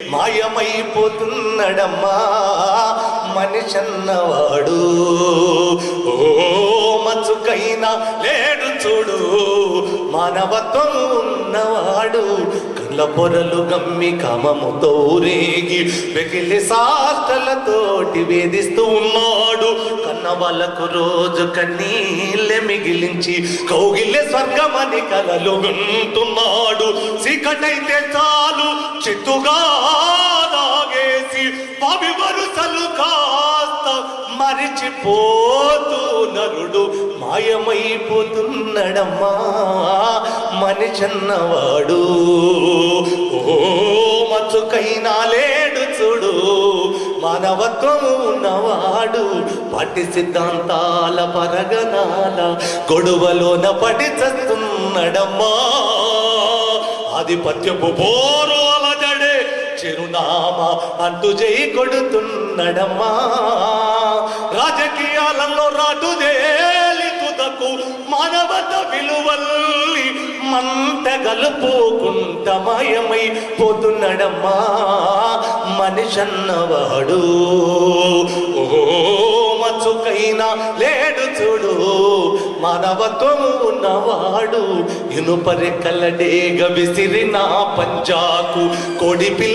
మాయమైపోతున్నడమ్మా మనిషన్నవాడు. ఓ మచ్చుకైనా లేడు చూడు మానవత్వం ఉన్నవాడు. కళ్ళ పొరలు గమ్మి కామముతో రేగి వెకిలి సాష్టలతోటి వేధిస్తూ ఉన్నాడు. కన్న వాళ్ళకు రోజు కన్నీళ్ళే మిగిలించి కౌగిల్లే స్వర్గమని కలలు గుంటున్నాడు. చీకటైతే చాలు చిత్తుగా దాగేసి పాపి వరుసలు కాస్త మరిచిపోతూ నరుడు మాయమైపోతున్నడమ్మా మనిషన్నవాడు. ఓ మచ్చుకైనా లేడు చూడు మానవత్వము ఉన్నవాడు. పాటి సిద్ధాంతాల పరగనాల గొడవలోన పడి చస్తున్నాడమ్మా. ఆధిపత్యపు పోరు అలజడే చిరునామా అంటూ జై కొడుతున్నడమ్మా. రాజకీయాలలో రాటుదేలి తుదకు మానవత విలువల్ని మంట గలుపుకుంట మాయమైపోతున్నడమ్మా మనిషన్నవాడు. ఓ మచ్చుకైనా లేడు చూడు మానవత్వము ఉన్నవాడు. ఇనుపరెక్కల డేగ విసిరిన పంజాకు కోడి పిల్ల